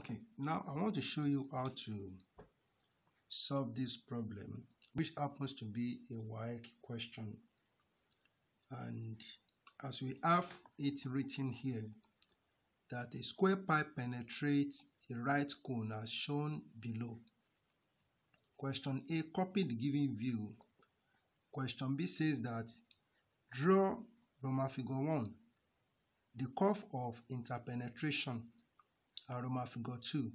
Okay, now I want to show you how to solve this problem, which happens to be a WAEC question. And as we have it written here, that a square pipe penetrates a right cone as shown below. Question A, copy the given view. Question B says that draw Roman figure 1, the curve of interpenetration, and Roman figure 2,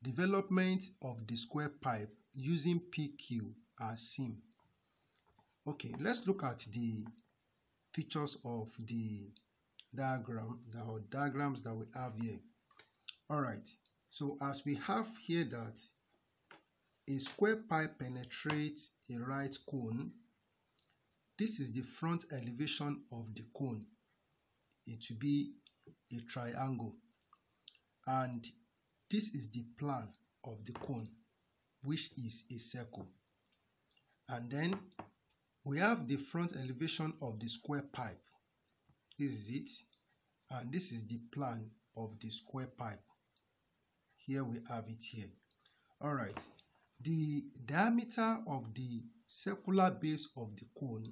development of the square pipe using PQ as seam. Okay, let's look at the features of the diagrams that we have here. All right, so as we have here that a square pipe penetrates a right cone, this is the front elevation of the cone. It will be a triangle, and this is the plan of the cone, which is a circle. And then we have the front elevation of the square pipe. This is it, and this is the plan of the square pipe. Here we have it here. All right, the diameter of the circular base of the cone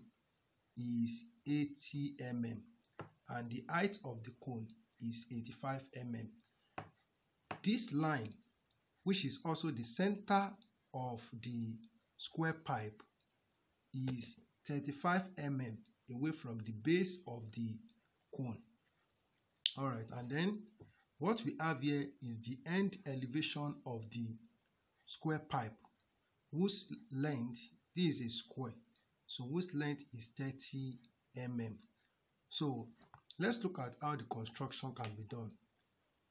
is 80 mm, and the height of the cone is 85 mm. This line, which is also the center of the square pipe, is 35 mm away from the base of the cone. All right, and then what we have here is the end elevation of the square pipe, whose length, this is a square, so whose length is 30 mm. So let's look at how the construction can be done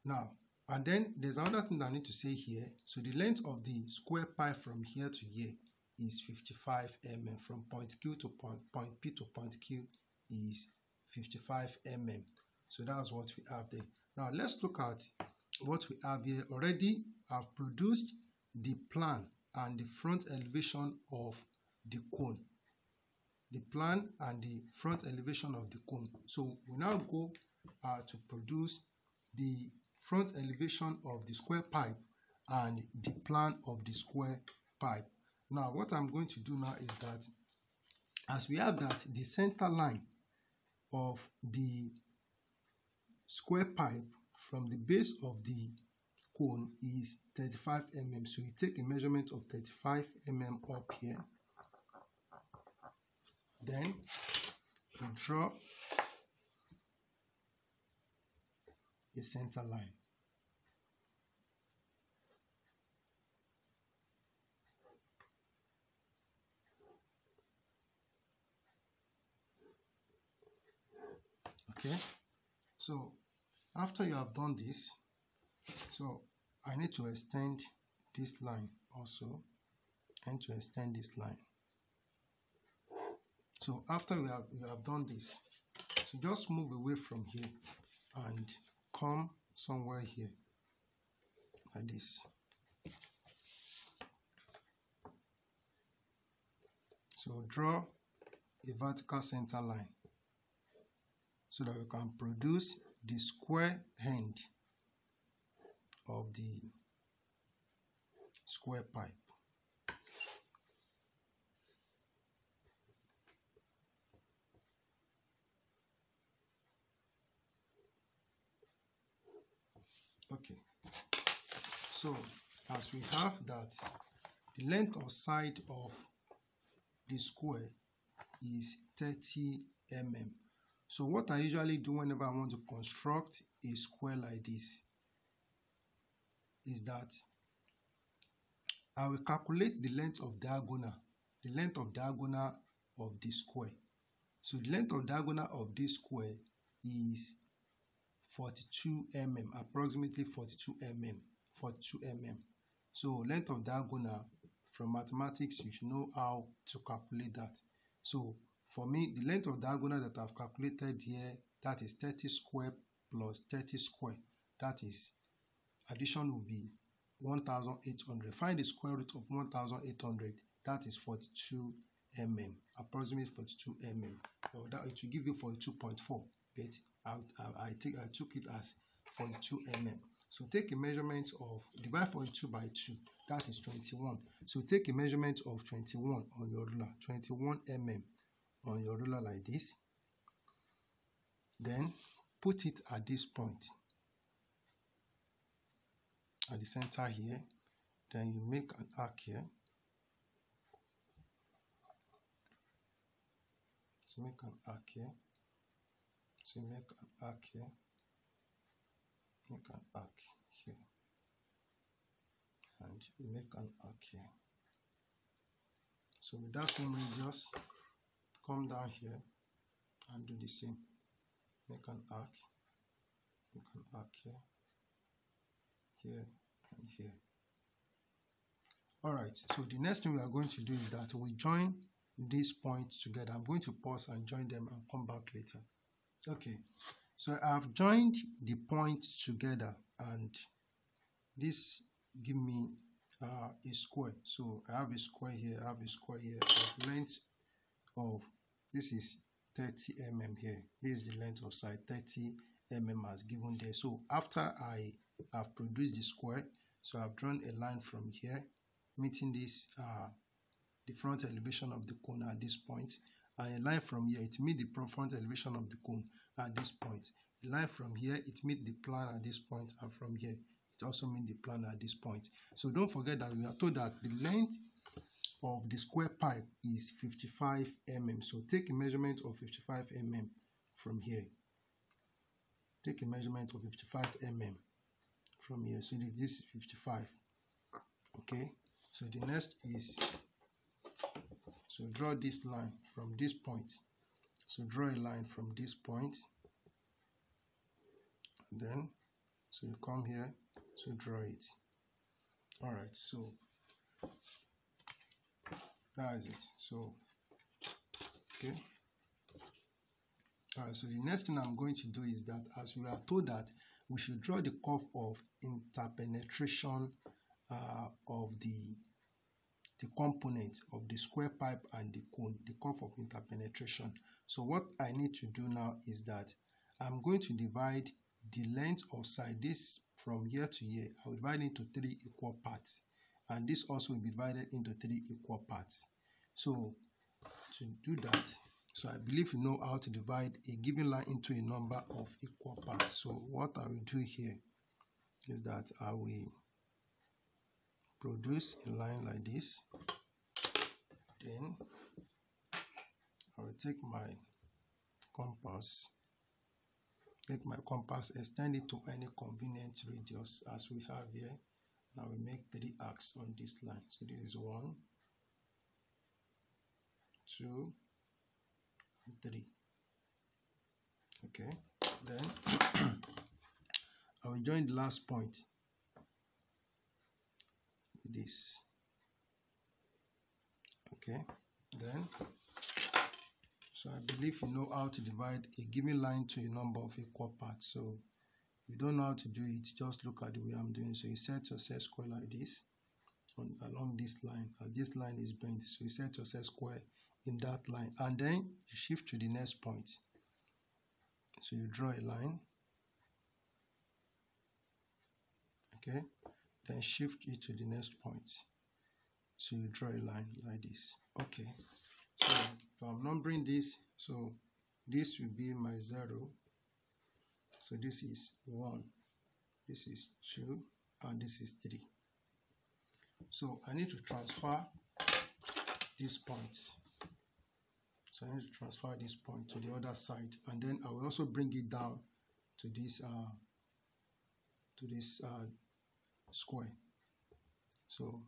now. And then there's another thing that I need to say here. So the length of the square pipe from here to here is 55 mm. From point Q to point P to point Q is 55 mm. So that's what we have there. Now let's look at what we have here. Already I've produced the plan and the front elevation of the cone. The plan and the front elevation of the cone. So we now go to produce the front elevation of the square pipe and the plan of the square pipe. Now what I'm going to do now is that, as we have that the center line of the square pipe from the base of the cone is 35 mm, so you take a measurement of 35 mm up here, then you draw a center line. Okay, so after you have done this, so I need to extend this line also, and to extend this line. So after we have done this, so just move away from here and come somewhere here like this. So draw a vertical center line so that we can produce the square end of the square pipe. Okay, so as we have that, the length or side of the square is 30 mm. So what I usually do whenever I want to construct a square like this is that I will calculate the length of diagonal of the square. So the length of diagonal of this square is 42 mm, approximately 42 mm. So length of diagonal, from mathematics, you should know how to calculate that. So for me, the length of diagonal that I've calculated here, that is 30 square plus 30 square. That is, addition will be 1,800. Find the square root of 1,800. That is 42 mm, approximately 42 mm. So that it will give you 42.4. But I took it as 42 mm. So take a measurement of, divide 42 by 2, that is 21. So take a measurement of 21 on your ruler, 21 mm on your ruler like this. Then put it at this point, at the center here. Then you make an arc here. So make an arc here. So make an arc here. Make an arc here. And you make an arc here. So with that same radius, come down here and do the same. Make an arc. Make an arc here. Here and here. Alright, so the next thing we are going to do is that we join these points together. I'm going to pause and join them and come back later. Okay, so I've joined the points together, and this give me a square. So I have a square here, I have a square here of length of, this is 30 mm here. This is the length of side, 30 mm as given there. So after I have produced the square, so I've drawn a line from here meeting this the front elevation of the cone at this point, and a line from here, it meets the front elevation of the cone at this point. A line from here, it meets the plan at this point, and from here it also meets the plan at this point. So don't forget that we are told that the length of the square pipe is 55 mm. So take a measurement of 55 mm from here. Take a measurement of 55 mm from here. So this is 55. Okay, so the next is, so draw this line from this point. So draw a line from this point. And then, so you come here, so draw it. Alright, so that is it. So, okay. Alright, so the next thing I'm going to do is that, as we are told that we should draw the curve of interpenetration of the component of the square pipe and the cone, the curve of interpenetration. So what I need to do now is that I'm going to divide the length of side, this from here to here, I will divide into 3 equal parts, and this also will be divided into 3 equal parts. So to do that, so I believe you know how to divide a given line into a number of equal parts. So what I will do here is that I will produce a line like this. Then I will take my compass, extend it to any convenient radius as we have here. Now we make 3 arcs on this line. So this is 1, 2, and 3. Okay, then I will join the last point with this. Okay, then, so I believe you know how to divide a given line to a number of equal parts. So if you don't know how to do it, just look at the way I'm doing. So you set your set square like this along this line, as this line is bent. So you set your set square in that line, and then you shift to the next point. So you draw a line, okay, then shift it to the next point. So you draw a line like this. Okay, so if I'm numbering this, so this will be my 0. So this is 1, this is 2, and this is 3. So I need to transfer this point. So I need to transfer this point to the other side, and then I will also bring it down to this square. So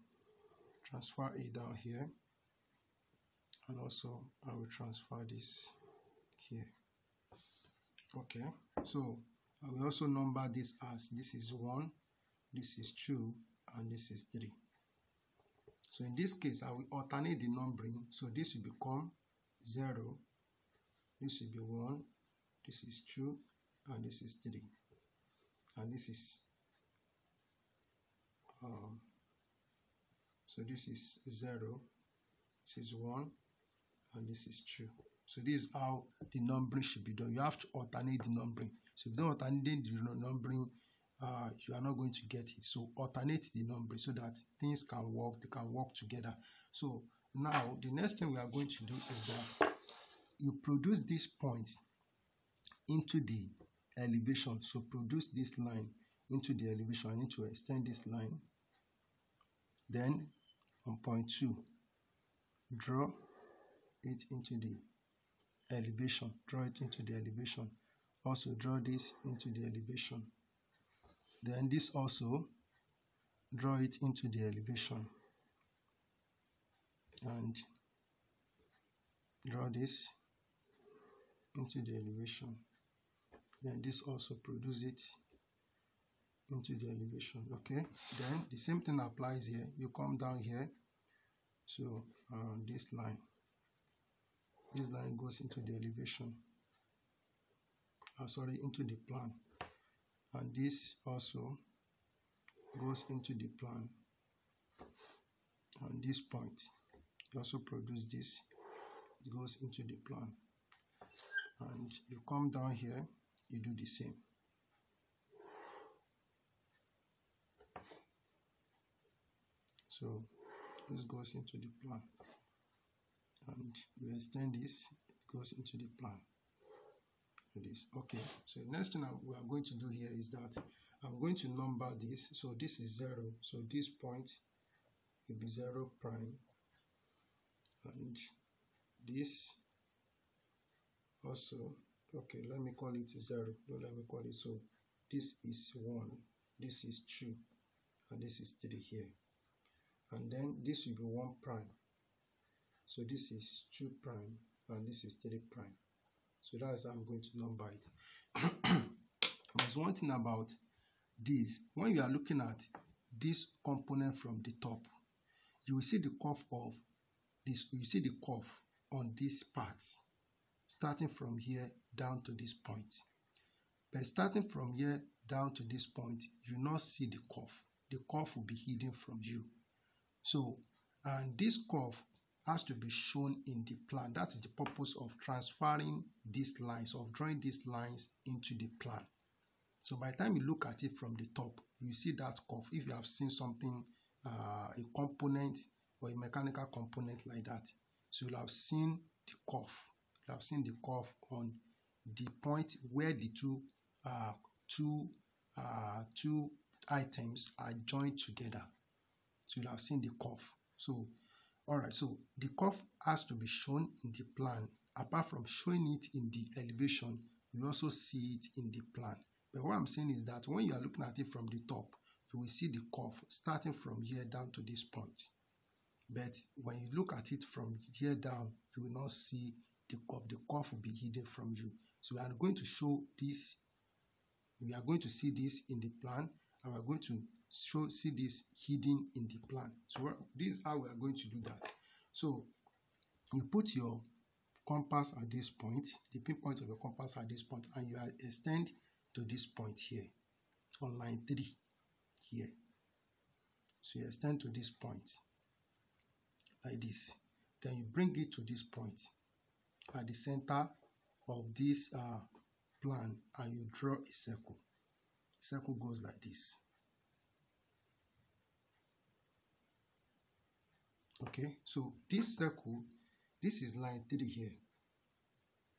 transfer it down here, and also I will transfer this here. Okay, so I will also number this as, this is 1, this is 2, and this is 3. So in this case, I will alternate the numbering. So this will become 0, this will be 1, this is 2, and this is 3, and this is so this is 0, this is 1, and this is 2. So this is how the numbering should be done. You have to alternate the numbering. So if you don't alternate the numbering, you are not going to get it. So alternate the number so that things can work, they can work together. So now the next thing we are going to do is that you produce this point into the elevation. So produce this line into the elevation. I need to extend this line. Then on point 2, draw it into the elevation. Draw it into the elevation. Also draw this into the elevation. Then this also, draw it into the elevation. And draw this into the elevation. Then this also produce it into the elevation. Okay, then the same thing applies here. You come down here, so this line goes into the elevation, into the plan, and this also goes into the plan, and this point you also produce this, it goes into the plan, and you come down here, you do the same. So this goes into the plan, and you extend this, it goes into the plan. This. Okay, so the next thing we are going to do here is that I'm going to number this. So this is 0, so this point will be 0 prime, and this also, okay, let me call it 0. No, let me call it, so this is 1, this is 2, and this is 3 here. And then this will be 1 prime. So this is 2 prime, and this is 3 prime. So that's how I'm going to number it. There's one thing about this. When you are looking at this component from the top, you will see the curve of this. You see the curve on this part, starting from here down to this point. But starting from here down to this point, you will not see the curve. The curve will be hidden from you. So, and this curve has to be shown in the plan. That is the purpose of transferring these lines, of drawing these lines into the plan. So by the time you look at it from the top, you see that curve. If you have seen something, a component or a mechanical component like that, so you'll have seen the curve. You have seen the curve on the point where the two items are joined together. So you'll have seen the curve. So alright, so the curve has to be shown in the plan. Apart from showing it in the elevation, you also see it in the plan. But what I'm saying is that when you are looking at it from the top, you will see the curve starting from here down to this point. But when you look at it from here down, you will not see the curve. The curve will be hidden from you. So we are going to show this. We are going to see this in the plan, and we are going to see this hidden in the plan. So this is how we are going to do that. So you put your compass at this point, the pinpoint of your compass at this point, and you extend to this point here on line 3 here. So you extend to this point like this. Then you bring it to this point at the center of this plan, and you draw a circle. Circle goes like this. Okay, so this circle, this is line 3 here.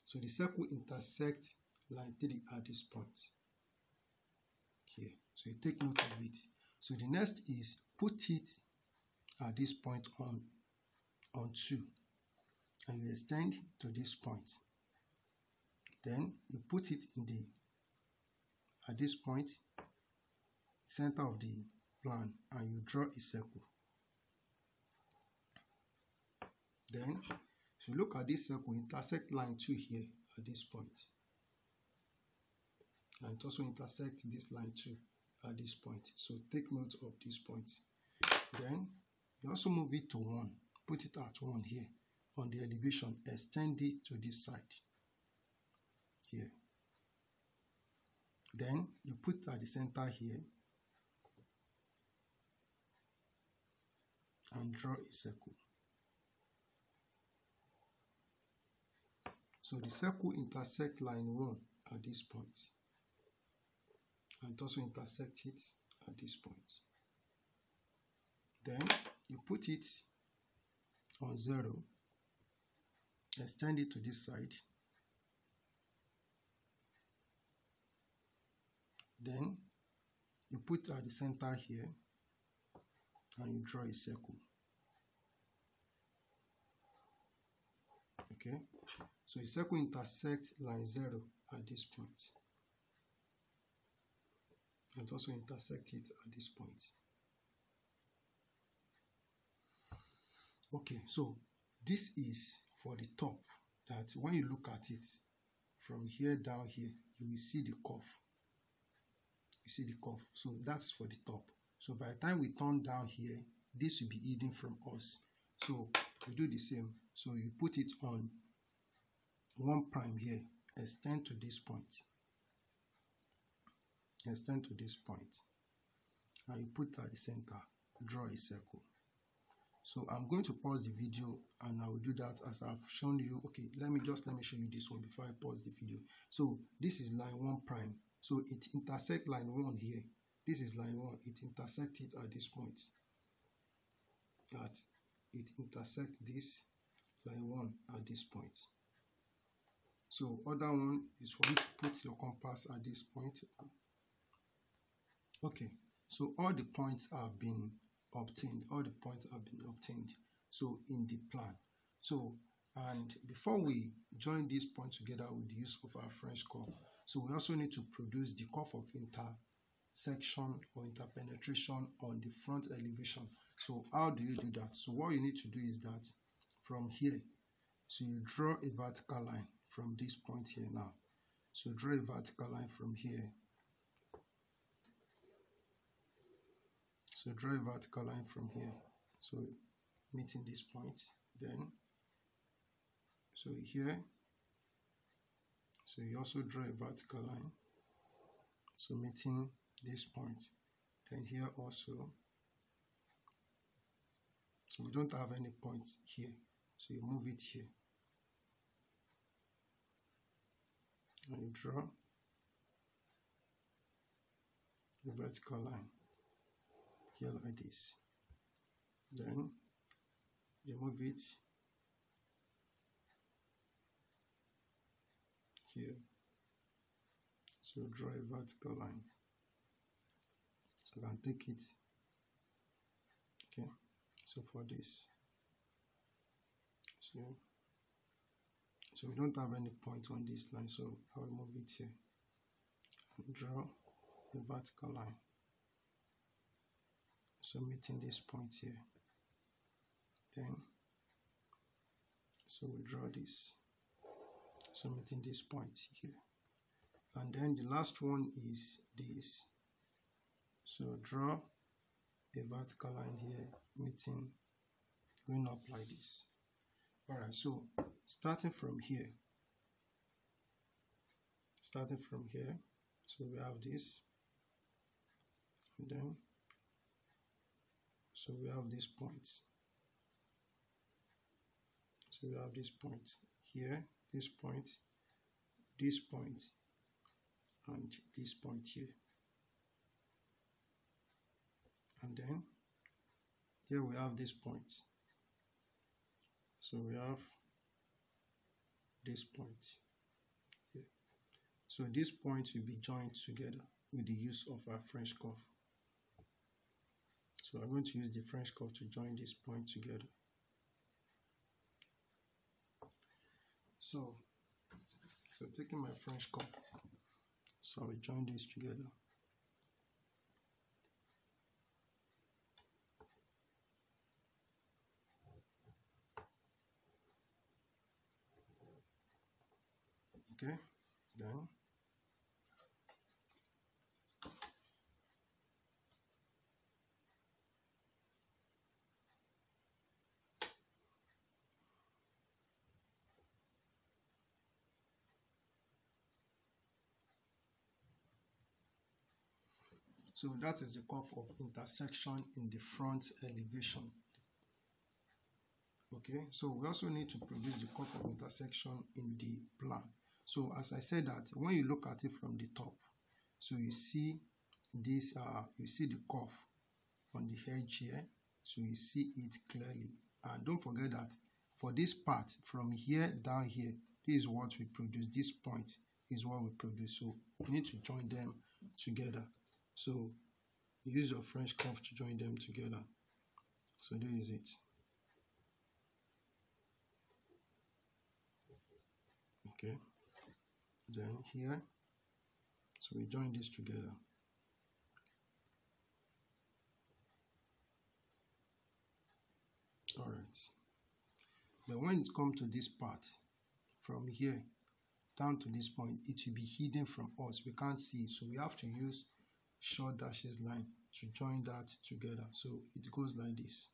So the circle intersects line 3 at this point here. So you take note of it. So the next is put it at this point on 2, and you extend to this point. Then you put it in the at this point, center of the plan, and you draw a circle. Then, if you look at this circle, intersect line 2 here at this point. And it also intersects this line 2 at this point. So take note of this point. Then, you also move it to 1. Put it at 1 here on the elevation. Extend it to this side here. Then, you put at the center here and draw a circle. So the circle intersects line 1 at this point. and also intersect it at this point. Then you put it on 0, extend it to this side, then you put at the center here and you draw a circle. Okay, so a circle intersects line 0 at this point, and also intersect it at this point. Okay, so this is for the top, that when you look at it from here down here, you will see the curve. You see the curve, so that's for the top. So by the time we turn down here, this will be hidden from us. So we do the same. So you put it on 1 prime here, extend to this point, extend to this point, and you put at the center, draw a circle. So I'm going to pause the video and I will do that as I've shown you. Okay, let me show you this one before I pause the video. So this is line 1 prime. So it intersects line 1 here. This is line 1. It intersects it at this point. That it intersects this line 1 at this point. So other one is for you to put your compass at this point. Okay, so all the points have been obtained. All the points have been obtained. So in the plan. So, and before we join these points together with the use of our French curve, so we also need to produce the curve of intersection or interpenetration on the front elevation. So how do you do that? So what you need to do is that from here, so you draw a vertical line from this point here now. So draw a vertical line from here. So draw a vertical line from here. So meeting this point, then so here, so you also draw a vertical line, so meeting this point, then here also. So we don't have any point here, so you move it here and you draw a vertical line here like this, then you move it here, so draw a vertical line, so you can take it. Okay, so for this, so we don't have any point on this line, so I will move it here and draw a vertical line, so meeting this point here, then so we draw this, so meeting this point here, and then the last one is this, so draw a vertical line here, meeting, going up like this. All right, so starting from here, so we have this, and then so we have this point, so we have this point here, this point, and this point here, and then here we have this point, so we have this point here. So this point will be joined together with the use of our French curve. So I'm going to use the French curve to join this point together. So taking my French curve, so I will join this together. Okay, then so that is the curve of intersection in the front elevation. Okay, so we also need to produce the curve of intersection in the plan. So as I said that when you look at it from the top, So you see this, you see the curve on the edge here, so you see it clearly. And don't forget that for this part from here down here, this is what we produce. This point is what we produce, so you need to join them together. So use your French curve to join them together. So there is it. Okay, then here, so we join this together. All right, then when it comes to this part from here down to this point, it will be hidden from us. We can't see it, so we have to use short dashes line to join that together. So it goes like this.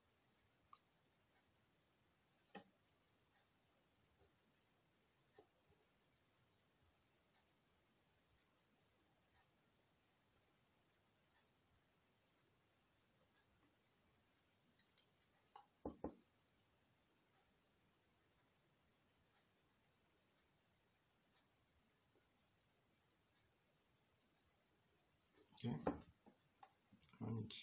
Okay, and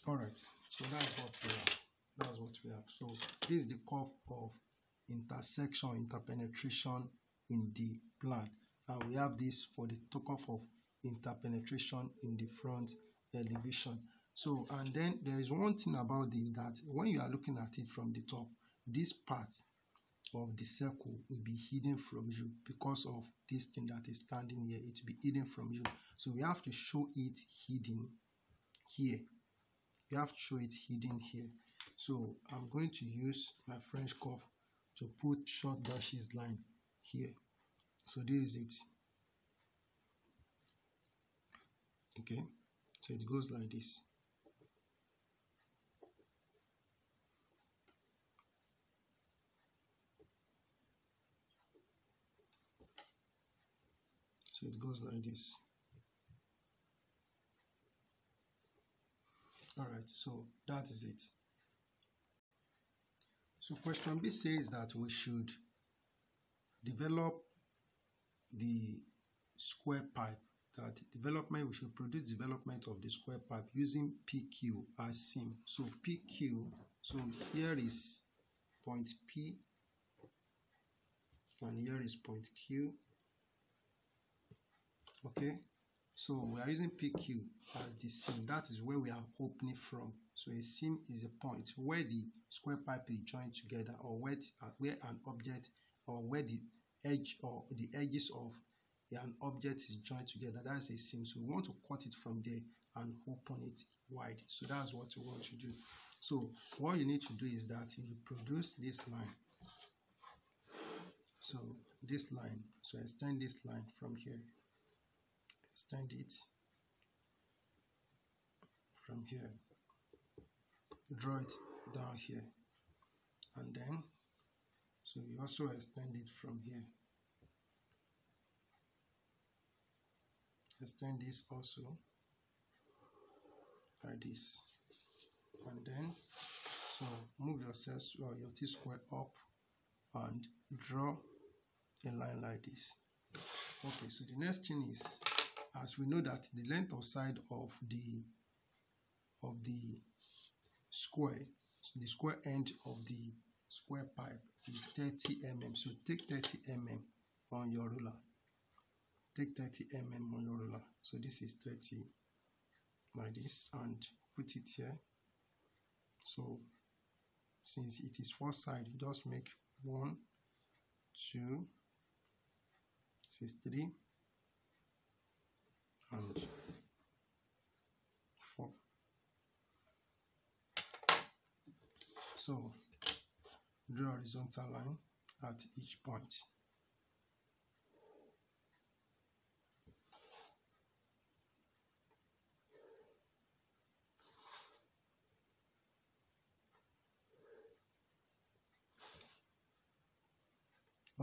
all right, so that's what we have. That's what we have. So this is the curve of intersection, interpenetration in the plan, and we have this for the curve of interpenetration in the front elevation. So, and then there is one thing about this, that when you are looking at it from the top, this part of the circle will be hidden from you because of this thing that is standing here. It will be hidden from you, so we have to show it hidden here. You have to show it hidden here. So I'm going to use my French curve to put short dashes line here. So this is it. Okay, so it goes like this. So it goes like this. All right, so that is it. So question B says that we should develop the square pipe, that development, we should produce development of the square pipe using PQ as seam. So PQ, so here is point P and here is point Q. Okay, so we are using PQ as the seam. That is where we are opening from. So a seam is a point where the square pipe is joined together, or where an object, or where the edge or the edges of an object is joined together. That's a seam. So we want to cut it from there and open it wide. So that's what we want to do. So what you need to do is that you produce this line. So this line, so extend this line from here. Extend it from here, draw it down here, and then so you also extend it from here, extend this also like this, and then so move yourself or your T-square up and draw a line like this. Okay, so the next thing is, as we know that the length of side of the square, the square end of the square pipe is 30 mm. So take 30 mm on your ruler. Take 30 mm on your ruler. So this is 30 like this, and put it here. So since it is four side, just make 1, 2, 3, and 4. So draw a horizontal line at each point.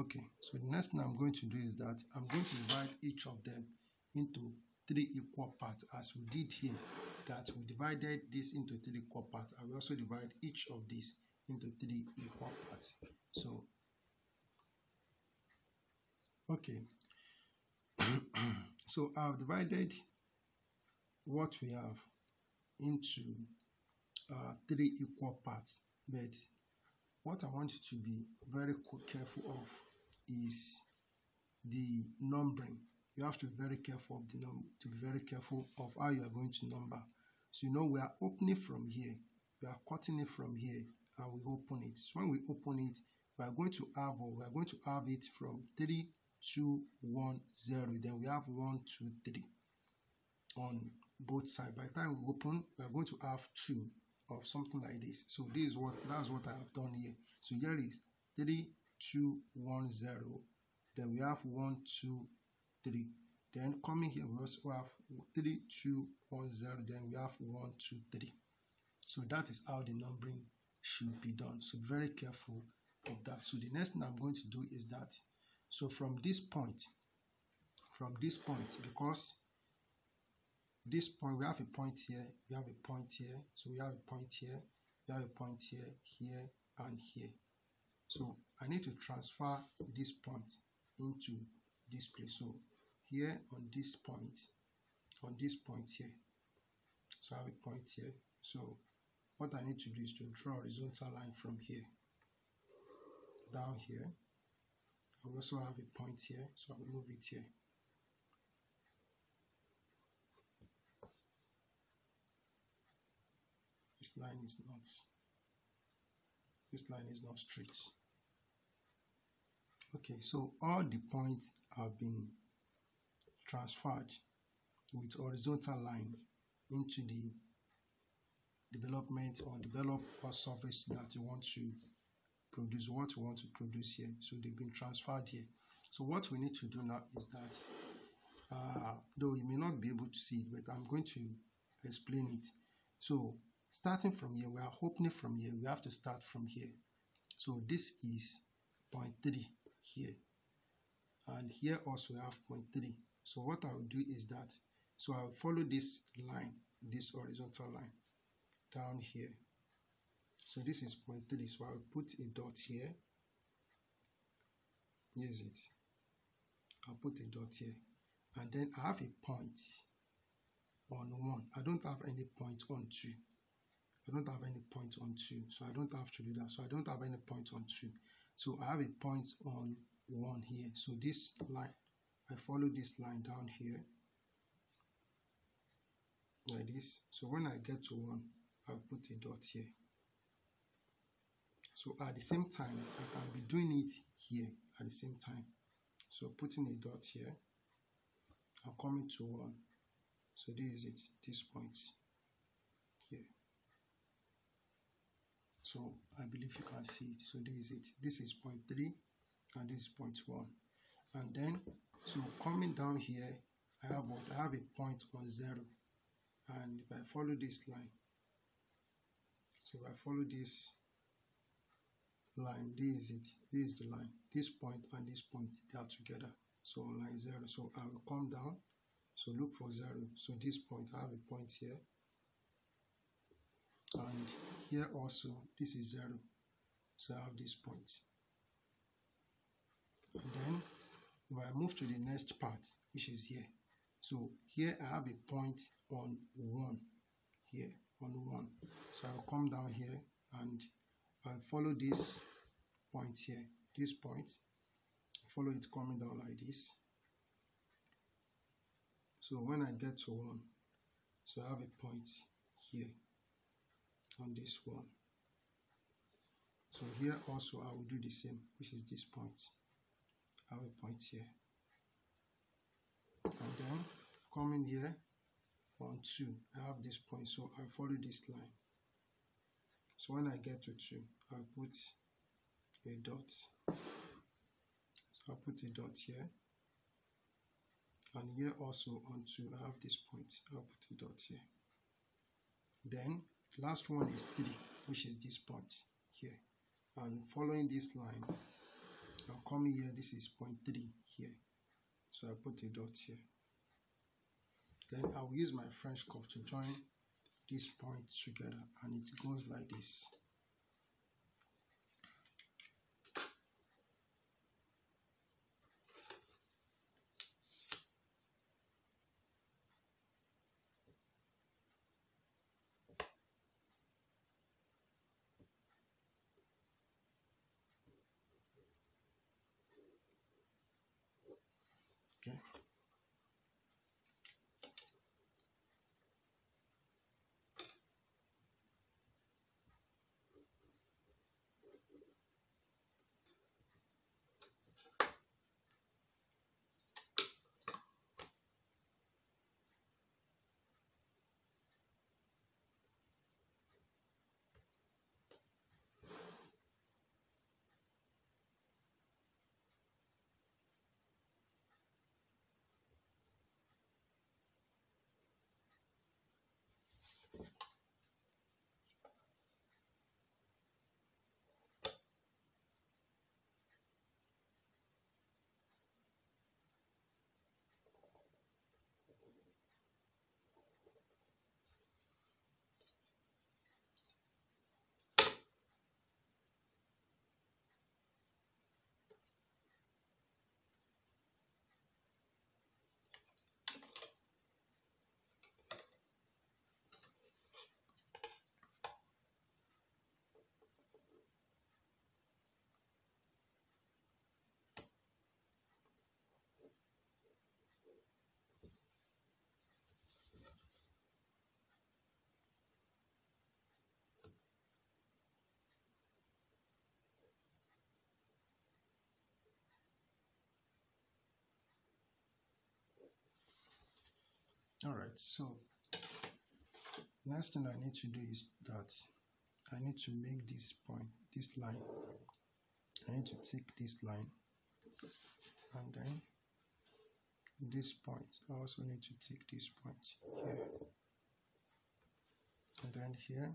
Okay, so the next thing I'm going to do is that I'm going to divide each of them into 3 equal parts, as we did here, that we divided this into 3 equal parts. I will also divide each of these into 3 equal parts. So, okay, so I've divided what we have into 3 equal parts, but what I want you to be very careful of is the numbering. You have to be very careful of to be very careful of how you are going to number. So you know we are opening from here, we are cutting it from here, and we open it. So when we open it, we are going to have it from 3, 2, 1, 0. Then we have 1, 2, 3 on both sides. By the time we open, we are going to have 2 of something like this. So that's what I have done here. So here is 3, 2, 1, 0. Then we have 1, 2, 3. Then coming here, we also have 3, 2, 1, 0. Then we have 1, 2, 3. So that is how the numbering should be done. So be very careful of that. So the next thing I'm going to do is that, so from this point, because this point, we have a point here, we have a point here, so we have a point here, we have a point here, here, and here. So I need to transfer this point into this place. So here on this point here, so I have a point here. So what I need to do is to draw a horizontal line from here down here. I also have a point here, so I will move it here. This line is not straight. Okay, so all the points have been transferred with horizontal line into the development or developer surface that you want to produce, what you want to produce here. So they've been transferred here. So what we need to do now is that, though you may not be able to see it, but I'm going to explain it. So starting from here, we are opening from here, we have to start from here. So this is point 3 here, and here also we have point 3. So what I will do is that, so I will follow this line, this horizontal line down here. So this is point 3, so I will put a dot here. Here's it. I'll put a dot here, and then I have a point on 1. I don't have any point on 2. I don't have any point on 2, so I don't have to do that. So I don't have any point on 2. So I have a point on 1 here. So this line, I follow this line down here like this. So when I get to 1, I'll put a dot here. So at the same time, I can be doing it here at the same time. So putting a dot here, I'm coming to 1. So this is it, this point here. So I believe you can see it. So this is it. This is point 3 and this is point 1. And then, so coming down here, I have what? I have a point on 0. And if I follow this line, so if I follow this line, this is it. This is the line. This point and this point, they are together. So on line 0. So I will come down. So look for 0. So this point, I have a point here. And here also, this is 0. So I have this point. And then, if I move to the next part, which is here. So here I have a point on 1. Here, on 1. So I'll come down here and I'll follow this point here. This point. Follow it coming down like this. So when I get to 1, so I have a point here on this one. So here also I will do the same, which is this point. I have a point here. And then coming here on 2, I have this point, so I follow this line. So when I get to 2, I'll put a dot. So I'll put a dot here. And here also on 2, I have this point. I'll put a dot here. Then last one is 3, which is this point here. And following this line, I'll come here, this is 0.3 here, so I put a dot here. Then I'll use my French curve to join these points together, and it goes like this. Okay. All right, so next thing I need to do is that I need to make this point, this line. I need to take this line, and then this point. I also need to take this point here, and then here,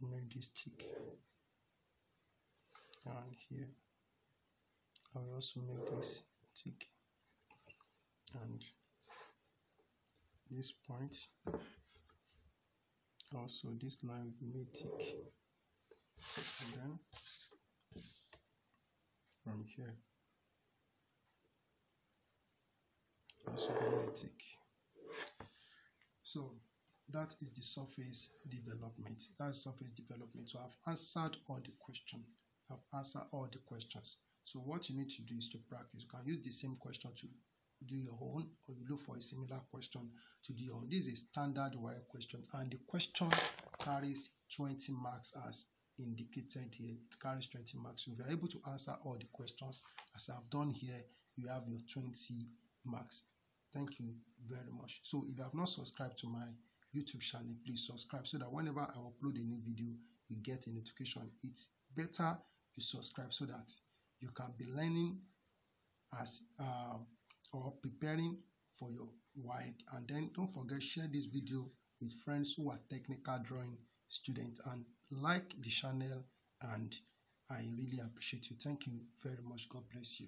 make this tick, and here I will also make this tick, and this point, also this line will be made tick, and then from here also be made tick. So that is the surface development. That's surface development. So I've answered all the questions. So what you need to do is to practice. You can use the same question to do your own, or you look for a similar question to do your own. This is a standard WAEC question, and the question carries 20 marks as indicated here. It carries 20 marks. So if you're able to answer all the questions as I've done here, you have your 20 marks. Thank you very much. So if you have not subscribed to my YouTube channel, please subscribe so that whenever I upload a new video, you get a notification. It's better you subscribe so that you can be learning as or preparing for your WAEC. And then don't forget, share this video with friends who are technical drawing students, and like the channel, and I really appreciate you. Thank you very much. God bless you.